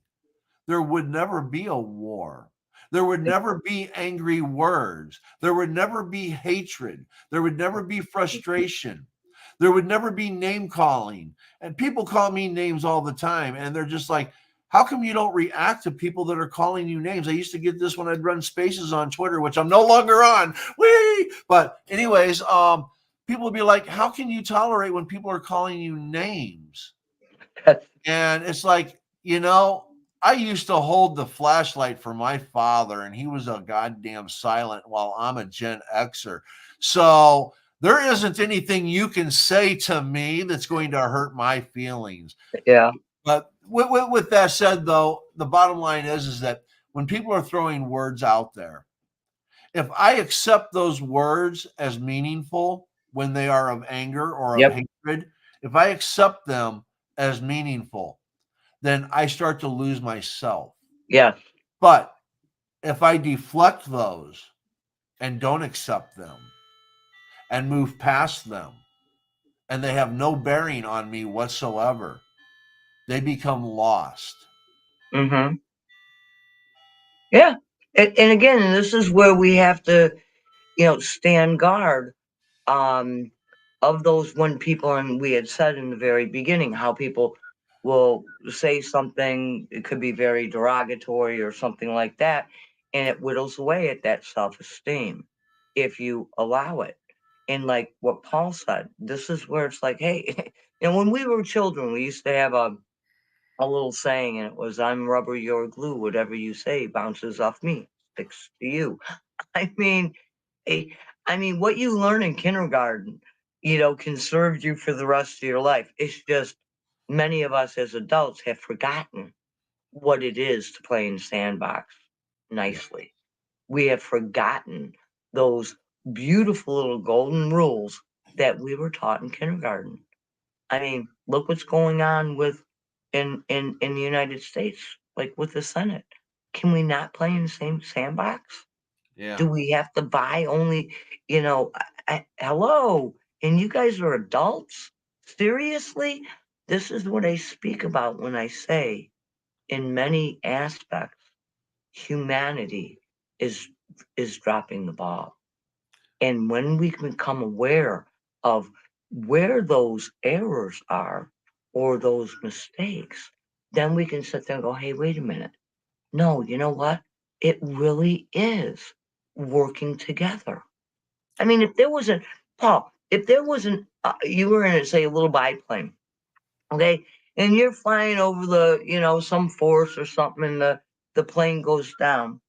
there would never be a war. There would never be angry words. There would never be hatred. There would never be frustration. There would never be name calling. And people call me names all the time. And they're just like, how come you don't react to people that are calling you names? I used to get this when I'd run spaces on Twitter, which I'm no longer on. Whee! But anyways, people would be like, how can you tolerate when people are calling you names? And it's like, I used to hold the flashlight for my father, and he was a goddamn silent while I'm a Gen Xer. So there isn't anything you can say to me that's going to hurt my feelings. Yeah. But with that said, though, the bottom line is that when people are throwing words out there, if I accept those words as meaningful when they are of anger or of Yep. hatred, if I accept them as meaningful, then I start to lose myself. Yes. But if I deflect those and don't accept them and move past them, and they have no bearing on me whatsoever, they become lost. Mm-hmm. Yeah. And again, this is where we have to, stand guard of those when people, and we had said in the very beginning how people will say something, it could be very derogatory or something like that, and it whittles away at that self-esteem if you allow it. And like what Paul said, this is where it's like, hey, and when we were children, we used to have a little saying, and it was, I'm rubber, you're glue, whatever you say bounces off me, sticks to you. I mean, eh, what you learn in kindergarten, can serve you for the rest of your life. It's just many of us as adults have forgotten what it is to play in the sandbox nicely. We have forgotten those beautiful little golden rules that we were taught in kindergarten. Look what's going on with in the United States, like with the Senate. Can we not play in the same sandbox? Yeah. Do we have to buy only, hello? And you guys are adults? Seriously? This is what I speak about when I say, in many aspects, humanity is dropping the ball. And when we become aware of where those errors are or those mistakes, then we can sit there and go, hey, wait a minute. No, you know what? It really is working together. If there wasn't, Paul, if there wasn't, you were in, say, a little biplane, okay, and you're flying over some forest or something, and the plane goes down,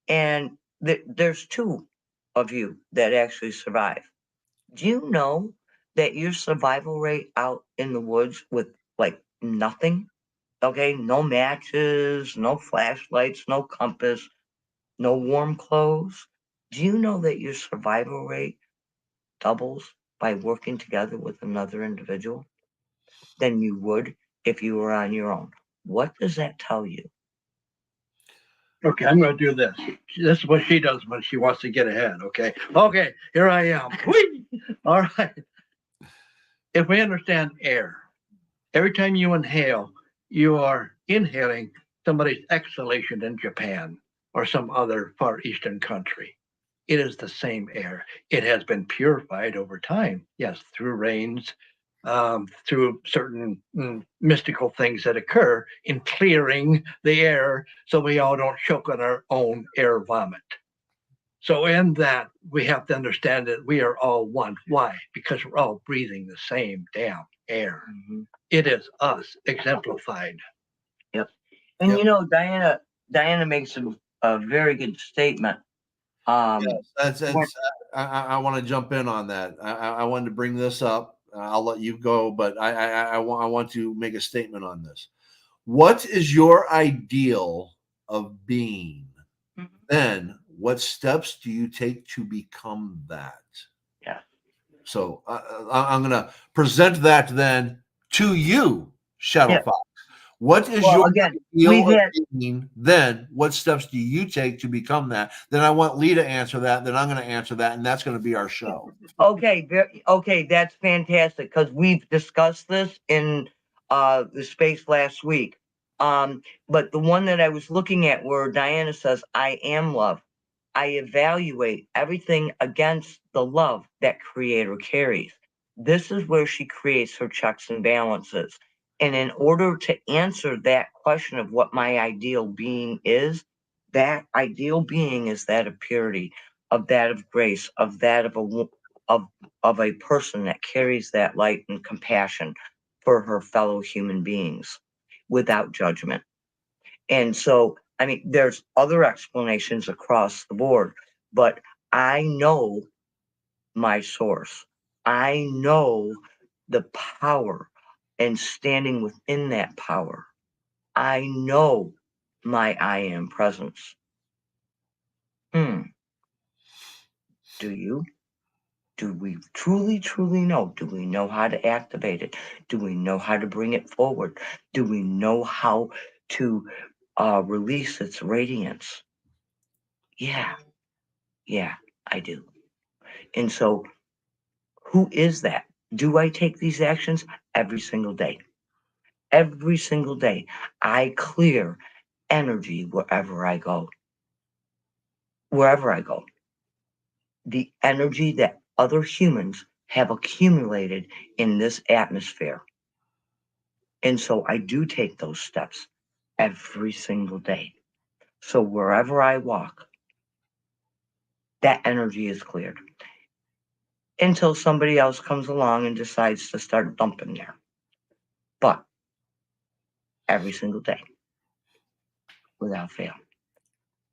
and there's two of you that actually survive. Do you know that your survival rate out in the woods with like nothing? Okay, no matches, no flashlights, no compass, no warm clothes. Do you know that your survival rate doubles by working together with another individual than you would if you were on your own? What does that tell you? Okay, I'm going to do this. This is what she does when she wants to get ahead. Okay. Okay, here I am. Whee! All right. If we understand air, every time you inhale, you are inhaling somebody's exhalation in Japan or some other Far Eastern country. It is the same air. It has been purified over time, yes, through rains, through certain mystical things that occur in clearing the air so we all don't choke on our own air vomit. So in that, we have to understand that we are all one. Why? Because we're all breathing the same damn air. Mm-hmm. It is us exemplified. Yep. And Diana makes a very good statement. Yes, that's I want to jump in on that. I wanted to bring this up. I'll let you go, but I want to make a statement on this. What is your ideal of being? Mhm. Then what steps do you take to become that? Yeah. So I'm going to present that then to you, Shadow Yeah. Fox. What is Well, your again, ideal we've of had being? Then what steps do you take to become that? Then I want Lee to answer that. Then I'm going to answer that, and that's going to be our show. okay, okay, that's fantastic because we've discussed this in the space last week. But the one that I was looking at where Diana says, I am love, I evaluate everything against the love that creator carries. This is where she creates her checks and balances. And in order to answer that question of what my ideal being is, that ideal being is that of purity, of that of grace, of that of a person that carries that light and compassion for her fellow human beings without judgment. And so, I mean, there's other explanations across the board, but I know my source. I know the power and standing within that power. I know my I am presence. Do you? Do we truly, truly know? Do we know how to activate it? Do we know how to bring it forward? Do we know how to release its radiance? Yeah, I do. And so, who is that? Do I take these actions every single day? Every single day, I clear energy wherever I go. Wherever I go, the energy that other humans have accumulated in this atmosphere. And so I do take those steps every single day. So wherever I walk, that energy is cleared until somebody else comes along and decides to start dumping there. But every single day, without fail,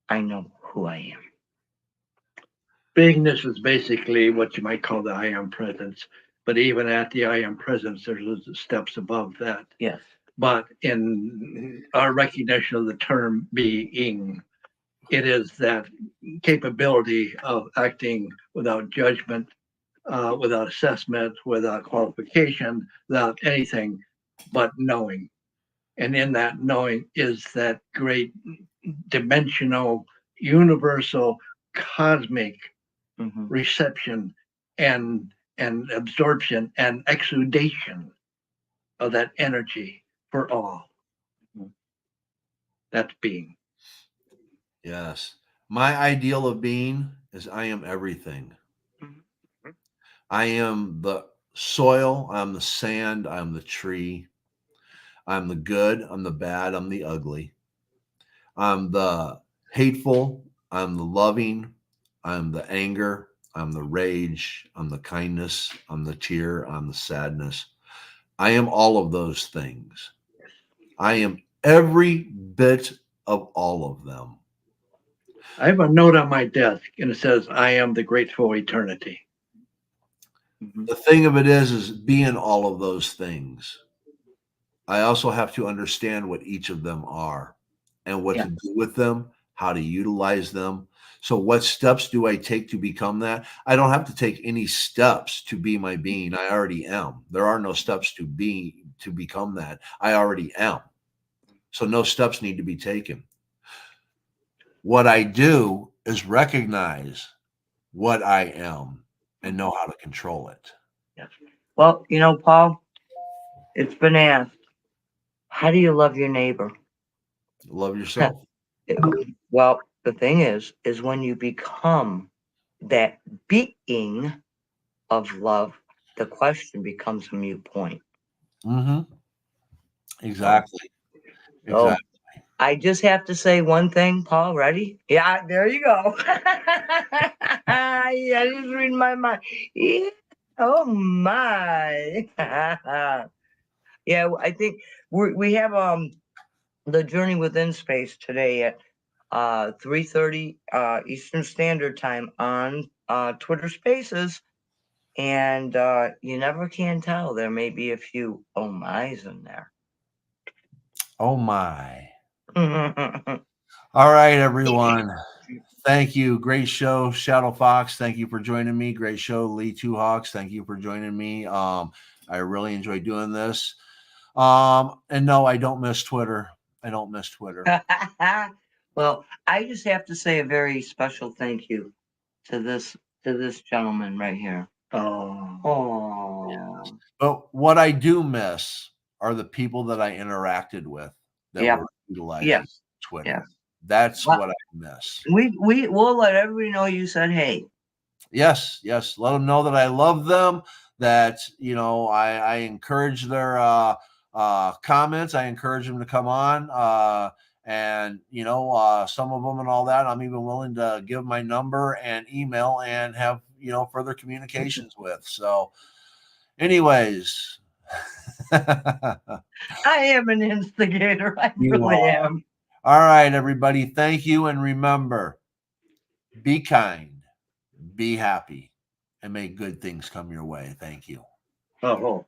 I know who I am. Beingness is basically what you might call the I am presence. But even at the I am presence, there's steps above that. Yes. But in our recognition of the term being, it is that capability of acting without judgment, without assessment, without qualification, without anything but knowing. And in that knowing is that great dimensional, universal, cosmic reception and absorption and exudation of that energy for all. That's being. Yes. My ideal of being is I am everything. I am the soil, I'm the sand, I'm the tree, I'm the good, I'm the bad, I'm the ugly. I'm the hateful, I'm the loving, I'm the anger, I'm the rage, I'm the kindness, I'm the tear, I'm the sadness. I am all of those things. I am every bit of all of them. I have a note on my desk and it says, I am the grateful eternity. The thing of it is being all of those things, I also have to understand what each of them are and what to do with them, how to utilize them. So what steps do I take to become that? I don't have to take any steps to be my being. I already am. There are no steps to become that. I already am. So no steps need to be taken. What I do is recognize what I am and know how to control it. Yes. Well, Paul, it's been asked, how do you love your neighbor? Love yourself. Well, the thing is when you become that being of love, the question becomes a moot point. Exactly. So I just have to say one thing, Paul. Ready? Yeah, there you go. Yeah, just reading my mind. Yeah. Oh my. Yeah, I think we have the Journey Within Space today at 3:30 Eastern Standard Time on Twitter Spaces, and you never can tell. There may be a few oh my's in there. Oh my. All right, everyone. Thank you. Great show, Shadow Fox. Thank you for joining me. Great show, Lee Two Hawks. Thank you for joining me. I really enjoy doing this. And no, I don't miss Twitter. I don't miss Twitter. Well, I just have to say a very special thank you to this gentleman right here. Oh, Oh, But what I do miss are the people that I interacted with that yeah, were utilizing yes, Twitter. yes. That's Well, what I miss. We'll let everybody know you said hey. Yes, yes. Let them know that I love them, that, I encourage their comments. I encourage them to come on. And, some of them and all that, I'm even willing to give my number and email and have, further communications with. So, anyways. I am an instigator. I You really are. am. All right, everybody. Thank you. And remember, be kind, be happy, and may good things come your way. Thank you. oh.